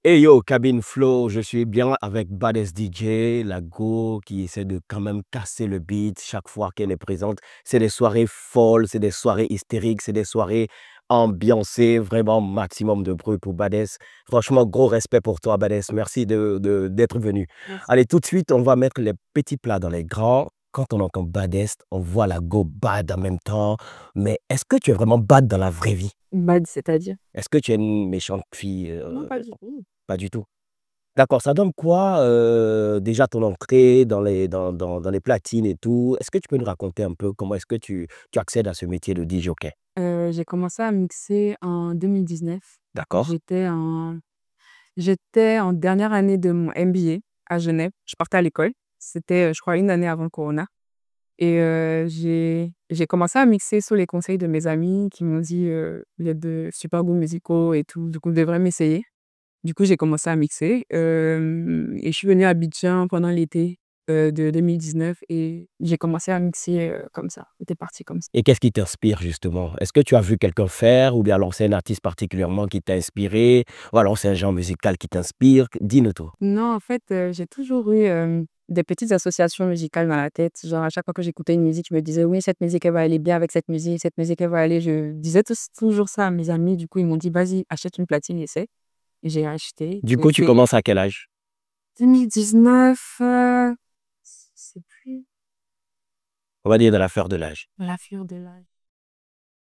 Hey yo, Cabine Flow, je suis bien avec Badass DJ, la go qui essaie de quand même casser le beat chaque fois qu'elle est présente. C'est des soirées folles, c'est des soirées hystériques, c'est des soirées ambiancées, vraiment maximum de bruit pour Badass. Franchement, gros respect pour toi, Badass. Merci d'être venu. Merci. Allez, tout de suite, on va mettre les petits plats dans les grands. Quand on entend Badass, on voit la go bad en même temps. Mais est-ce que tu es vraiment bad dans la vraie vie? Bad, c'est-à-dire? Est-ce que tu es une méchante fille? Non, pas du tout. Pas du tout. D'accord, ça donne quoi, déjà ton entrée dans les platines et tout? Est-ce que tu peux nous raconter un peu comment est-ce que tu accèdes à ce métier de DJ jockey? J'ai commencé à mixer en 2019. D'accord. J'étais en j'étais en dernière année de mon MBA à Genève. Je partais à l'école. C'était, je crois, une année avant le corona et j'ai commencé à mixer sous les conseils de mes amis qui m'ont dit, «Il y a de super goûts musicaux et tout, du coup, tu devrais m'essayer». Du coup, j'ai commencé à mixer, et je suis venue à Abidjan pendant l'été, de 2019 et j'ai commencé à mixer, comme ça. C'était parti comme ça. Et qu'est-ce qui t'inspire justement? Est-ce que tu as vu quelqu'un faire ou bien alors c'est un artiste particulièrement qui t'a inspiré? Ou alors c'est un genre musical qui t'inspire? Dis-nous tout. Non, en fait, j'ai toujours eu, des petites associations musicales dans la tête. Genre, à chaque fois que j'écoutais une musique, je me disais: «Oui, cette musique, elle va aller bien avec cette musique, elle va aller». Je disais toujours ça à mes amis. Du coup, ils m'ont dit: «Vas-y, achète une platine, essaie». Et j'ai acheté. Du J'ai coup, tu fait commences à quel âge? 2019, je sais plus, On va dire dans la fleur de l'âge. la fleur de l'âge.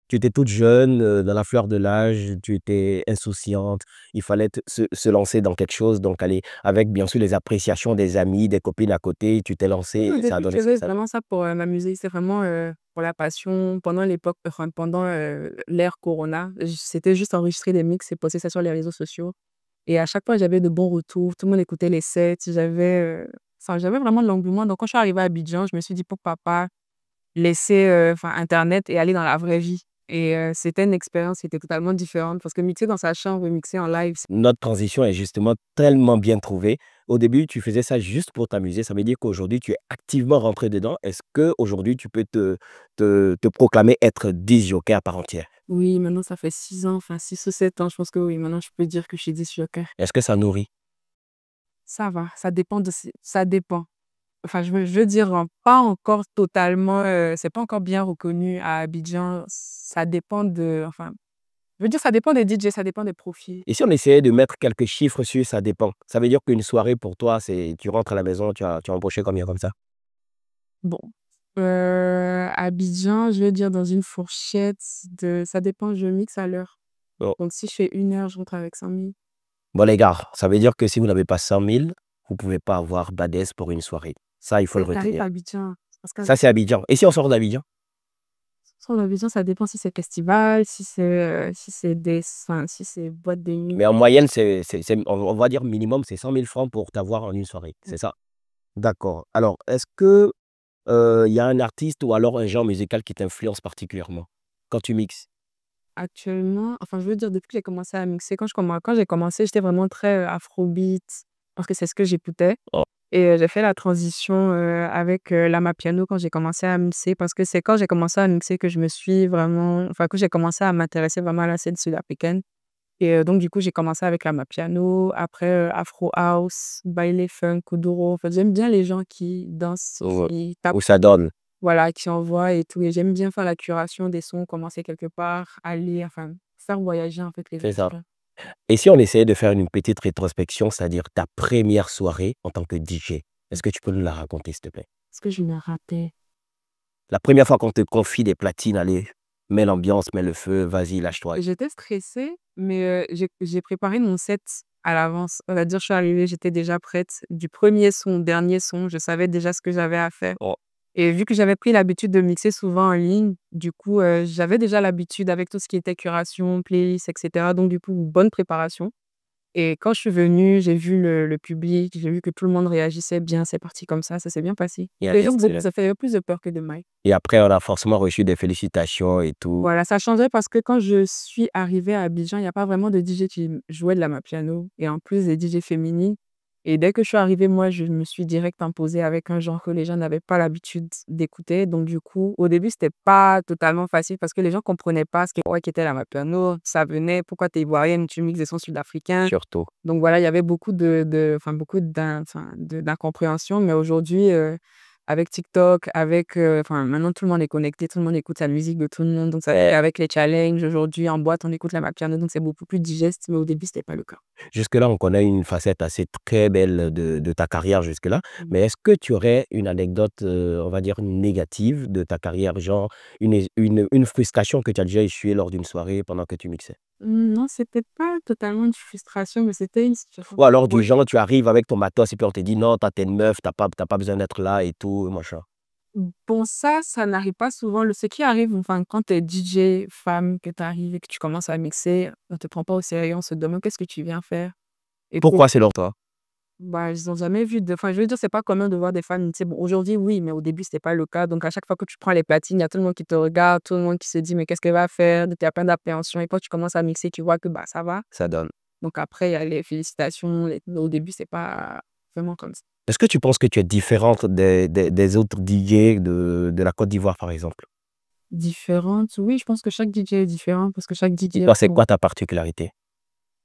Tu étais toute jeune, dans la fleur de l'âge, tu étais insouciante, il fallait se lancer dans quelque chose, donc allez, avec bien sûr les appréciations des amis, des copines à côté, tu t'es lancé Au et ça a début, je donné ce que faisais ça. vraiment ça pour, m'amuser. C'est vraiment, pour la passion. Pendant l'époque, enfin, pendant, l'ère corona, c'était juste enregistrer des mix et poster ça sur les réseaux sociaux et à chaque fois, j'avais de bons retours. Tout le monde écoutait les sets. Enfin, j'avais vraiment de l'engouement. Donc quand je suis arrivée à Abidjan, je me suis dit: «Pourquoi pas laisser, enfin, internet et aller dans la vraie vie?» Et c'était une expérience qui était totalement différente parce que mixer dans sa chambre, mixer en live, Notre transition est justement tellement bien trouvée. Au début, tu faisais ça juste pour t'amuser. Ça veut dire qu'aujourd'hui, tu es activement rentré dedans. Est-ce qu'aujourd'hui, tu peux te proclamer être disc jockey à part entière? oui, maintenant ça fait 6 ans, enfin 6 ou 7 ans, je pense que oui, maintenant je peux dire que je suis disc-jockey. Est-ce que ça nourrit? Ça va, ça dépend. Enfin, je veux dire, pas encore totalement, c'est pas encore bien reconnu à Abidjan. Ça dépend enfin, je veux dire, ça dépend des DJ, ça dépend des profils. Et si on essayait de mettre quelques chiffres sur ça dépend? Ça veut dire qu'une soirée pour toi, c'est tu rentres à la maison, tu as empoché combien comme ça? Bon, Abidjan, je veux dire dans une fourchette de ça dépend, je mixe à l'heure. Bon, Donc si je fais 1 heure, je rentre avec 100 000. bon les gars, ça veut dire que si vous n'avez pas 100 000, vous ne pouvez pas avoir Badès pour une soirée. Ça, il faut le C'est tarif retenir. Abidjan. Parce que Ça, c'est Abidjan. Et si on sort d'Abidjan? sur Abidjan, ça dépend si c'est festival, si c'est des enfin, si c'est boîte de nuit. Mais en moyenne, on va dire minimum, c'est 100 000 francs pour t'avoir en une soirée. Mmh. C'est ça? D'accord. Alors, est-ce que il y a un artiste ou alors un genre musical qui t'influence particulièrement quand tu mixes? Actuellement, enfin, je veux dire depuis que j'ai commencé à mixer, quand j'ai commencé, j'étais vraiment très, afrobeat parce que c'est ce que j'écoutais Oh, et j'ai fait la transition, avec, l'amapiano quand j'ai commencé à mixer parce que c'est quand j'ai commencé à mixer que je me suis vraiment enfin, que j'ai commencé à m'intéresser vraiment à la scène sud-africaine et donc du coup, j'ai commencé avec l'amapiano, après, afro house, baile funk, kuduro. En fait, j'aime bien les gens qui dansent, où, qui tapent, où ça donne. voilà, qui envoient et tout et j'aime bien faire la curation des sons, commencer quelque part, aller enfin, faire voyager en fait les C'est ça. auditeurs. Et si on essayait de faire une petite rétrospection, c'est-à-dire ta première soirée en tant que DJ, Mmh. est-ce que tu peux nous la raconter, s'il te plaît? Parce que je me rappelle. La première fois qu'on te confie des platines, allez, mets l'ambiance, mets le feu, vas-y, lâche-toi. J'étais stressée, mais j'ai préparé mon set à l'avance. On va dire, je suis arrivée, j'étais déjà prête. Du premier son au dernier son, je savais déjà ce que j'avais à faire Oh, et vu que j'avais pris l'habitude de mixer souvent en ligne, du coup, j'avais déjà l'habitude avec tout ce qui était curation, playlist et cetera, donc du coup, une bonne préparation. Et quand je suis venue, j'ai vu le public, j'ai vu que tout le monde réagissait bien, c'est parti comme ça s'est bien passé. Les gens disaient que ça fait plus de peur que de mal. et après, on a forcément reçu des félicitations et tout. Voilà, ça changeait parce que quand je suis arrivée à Abidjan, il y a pas vraiment de DJ qui jouait de l'amapiano et en plus des DJ féminines Et dès que je suis arrivée, moi, je me suis direct imposée avec un genre que les gens n'avaient pas l'habitude d'écouter. Donc, du coup, au début, c'était pas totalement facile parce que les gens comprenaient pas ce qu'était la Mapiano. Ça venait, pourquoi t'es ivoirienne, tu mixes des sons sud-africains. Surtout. Donc, voilà, il y avait beaucoup d'incompréhension. Mais aujourd'hui, avec TikTok, maintenant, tout le monde est connecté, tout le monde écoute la musique de tout le monde. Donc, avec les challenges, aujourd'hui, en boîte, on écoute la Mapiano. Donc, c'est beaucoup plus digeste. Mais au début, c'était pas le cas. Jusque-là, on connaît une facette assez très belle de ta carrière jusque-là. Mais est-ce que tu aurais une anecdote, on va dire négative de ta carrière, genre une frustration que tu as déjà essuyée lors d'une soirée pendant que tu mixais? Non, c'était pas totalement une frustration, mais c'était une situation. Ou alors du Ouais. genre, tu arrives avec ton matos et puis on te dit: «Non, toi, tu es une meuf, tu as pas besoin d'être là et tout, machin». Bon, ça n'arrive pas souvent. Ce qui arrive, enfin, quand tu es DJ femme, que tu arrives et que tu commences à mixer, on te prend pas au sérieux, on se demande qu'est-ce que tu viens faire. Et pour, Pourquoi selon toi? bah, ils ont jamais vu de. Enfin, je veux dire, c'est pas commun de voir des femmes mixer. Bon, aujourd'hui, oui, mais au début, c'était pas le cas. Donc, à chaque fois que tu prends les platines, il y a tout le monde qui te regarde, tout le monde qui se dit, mais qu'est-ce qu'elle va faire? Tu as plein d'appréhension. Et quand tu commences à mixer, tu vois que bah, ça va. Ça donne. Donc, après, il y a les félicitations. Au début, c'est pas vraiment comme ça. Est-ce que tu penses que tu es différente des autres DJ de la Côte d'Ivoire, par exemple? Différente, oui, je pense que chaque DJ est différent parce que chaque DJ Toi, c'est bon, quoi ta particularité?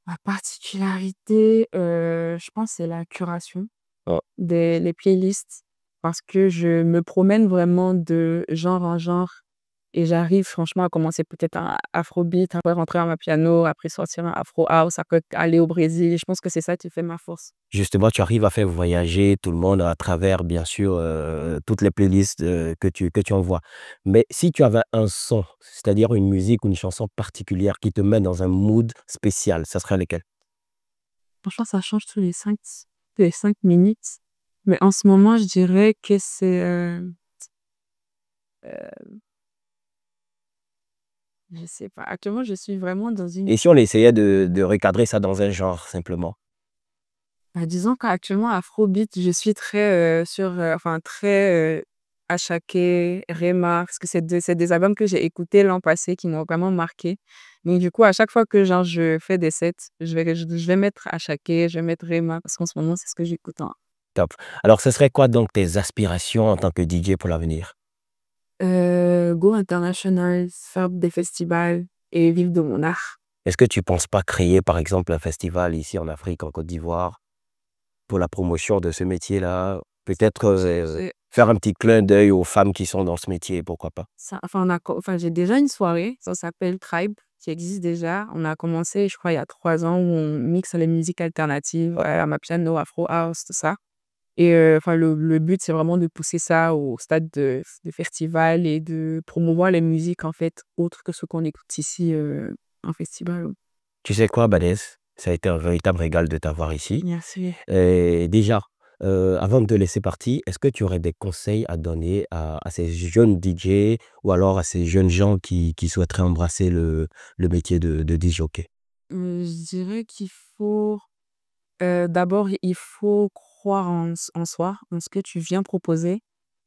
ma particularité, je pense c'est la curation Oh, des les playlists parce que je me promène vraiment de genre en genre et j'arrive franchement à commencer peut-être un afrobeat, après rentrer en piano, après sortir un afro house, après aller au Brésil. Je pense que c'est ça qui fait ma force. justement, tu arrives à faire voyager tout le monde à travers, bien sûr, toutes les playlists, que tu envoies. Mais si tu avais un son, c'est-à-dire une musique ou une chanson particulière qui te met dans un mood spécial, ça serait lequel? Franchement, ça change tous les 5 minutes, mais en ce moment, je dirais que c'est, je sais pas. Actuellement, je suis vraiment dans une. Et si on essayait de recadrer ça dans un genre, simplement? Bah, disons qu'actuellement, afrobeat, je suis très, très, Asake, Rema, parce que c'est des albums que j'ai écoutés l'an passé qui m'ont vraiment marqué. Donc du coup, à chaque fois que genre je fais des sets, je vais mettre Asake, je vais mettre Rema parce qu'en ce moment, c'est ce que j'écoute en. Top. Alors, ce serait quoi donc tes aspirations en tant que DJ pour l'avenir? Go international, faire des festivals et vivre de mon art. Est-ce que tu ne penses pas créer, par exemple, un festival ici en Afrique, en Côte d'Ivoire, pour la promotion de ce métier-là? Peut-être, J'ai faire un petit clin d'œil aux femmes qui sont dans ce métier, pourquoi pas? Ça j'ai déjà une soirée, ça s'appelle Tribe, qui existe déjà. On a commencé, je crois, il y a 3 ans, où on mixe les musiques alternatives, amapiano, afro house, tout ça. Et le but, c'est vraiment de pousser ça au stade de festival et de promouvoir les musiques, en fait, autres que ce qu'on écoute ici, en festival. Tu sais quoi, Badès? Ça a été un véritable régal de t'avoir ici. Merci. Et déjà, avant de te laisser partir, est-ce que tu aurais des conseils à donner à ces jeunes DJ ou alors à ces jeunes gens qui souhaiteraient embrasser le métier de disc jockey? Je dirais qu'il faut, d'abord, il faut croire en soi, en ce que tu viens proposer.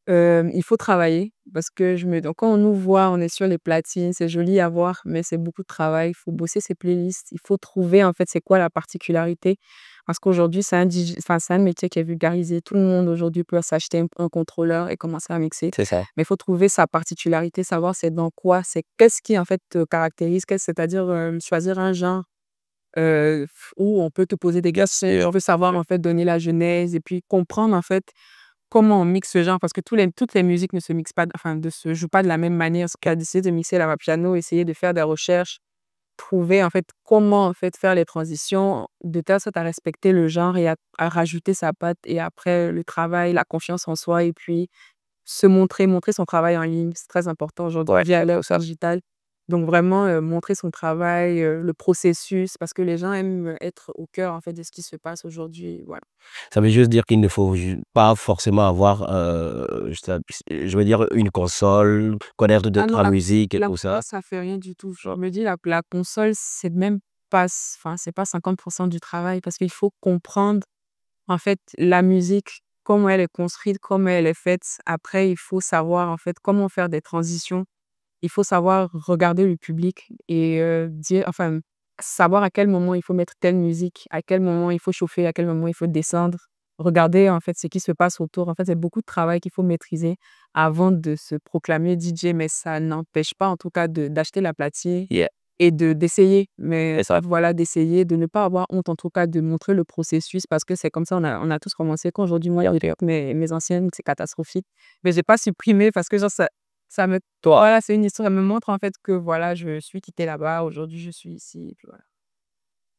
Il faut travailler parce que donc quand on nous voit, on est sur les platines, c'est joli à voir, mais c'est beaucoup de travail. Il faut bosser ses playlists. Il faut trouver, en fait, c'est quoi la particularité. Parce qu'aujourd'hui, c'est un métier qui est vulgarisé. Tout le monde aujourd'hui peut s'acheter un contrôleur et commencer à mixer. C'est ça. Mais il faut trouver sa particularité, savoir c'est dans quoi, c'est qu'est-ce qui, en fait, te caractérise, c'est-à-dire choisir un genre où on peut te poser des questions. On veut savoir, en fait, donner la genèse et puis comprendre, en fait, comment on mixe ce genre? Parce que toutes les musiques ne se mixent pas, ne se jouent pas de la même manière. Ce qu'a décidé de mixer la piano, essayer de faire des recherches, trouver en fait comment en fait faire les transitions de telle sorte à respecter le genre et à rajouter sa patte et après le travail, la confiance en soi et puis montrer son travail en ligne. C'est très important aujourd'hui Ouais. via l'ère digitale. Donc vraiment, montrer son travail, le processus parce que les gens aiment être au cœur en fait de ce qui se passe aujourd'hui, voilà. Ça veut juste dire qu'il ne faut pas forcément avoir, je veux dire, une console, connaître deux Ah non, trois musiques et la tout ça. console, ça fait rien du tout. Je me dis la console, c'est même pas c'est pas 50 du travail parce qu'il faut comprendre, en fait, la musique, comment elle est construite, comment elle est faite. Après, il faut savoir, en fait, comment faire des transitions. Il faut savoir regarder le public et dire savoir à quel moment il faut mettre telle musique, à quel moment il faut chauffer, à quel moment il faut descendre. Regarder, en fait, ce qui se passe autour. En fait, c'est beaucoup de travail qu'il faut maîtriser avant de se proclamer DJ, mais ça n'empêche pas, en tout cas, d'acheter la platine Yeah. et d'essayer. Mais C'est ça. voilà, d'essayer, de ne pas avoir honte, en tout cas, de montrer le processus parce que c'est comme ça, on a tous commencé. Quand aujourd'hui, moi, je regarde mes anciennes, c'est catastrophique. Mais j'ai pas supprimé parce que, genre, ça me, Toi, voilà, c'est une histoire, ça me montre, en fait, que voilà, je suis quittée là-bas. Aujourd'hui, je suis ici. Et puis voilà.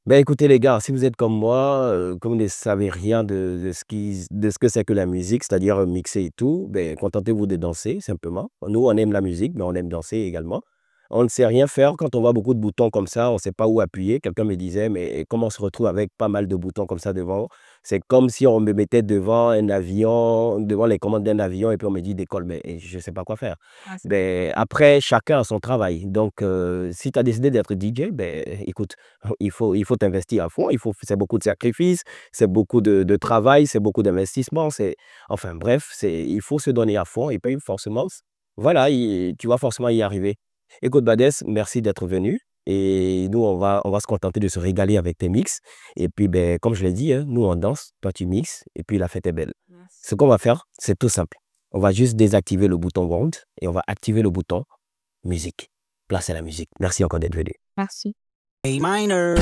ben écoutez les gars, si vous êtes comme moi, comme vous ne savez rien de ce que c'est que la musique, c'est-à-dire mixer et tout, ben contentez-vous de danser simplement. Nous, on aime la musique, mais on aime danser également. On ne sait rien faire quand on voit beaucoup de boutons comme ça, on ne sait pas où appuyer. Quelqu'un me disait, mais comment on se retrouve avec pas mal de boutons comme ça devant? C'est comme si on me mettait devant un avion, devant les commandes d'un avion, et puis on me dit décolle, mais je ne sais pas quoi faire. Ah, c'est Ben, après, chacun a son travail. Donc, si tu as décidé d'être DJ, ben, écoute, il faut t'investir à fond, c'est beaucoup de sacrifices, c'est beaucoup de travail, c'est beaucoup d'investissement, enfin bref, il faut se donner à fond et puis forcément, voilà, tu vas forcément y arriver. Écoute, Badès, merci d'être venu et nous, on va se contenter de se régaler avec tes mix. Et puis, ben, comme je l'ai dit, hein, nous, on danse, toi, tu mixes et puis la fête est belle. Merci. Ce qu'on va faire, c'est tout simple. On va juste désactiver le bouton Round et on va activer le bouton musique. Place à la musique. Merci encore d'être venu. Merci. A minor.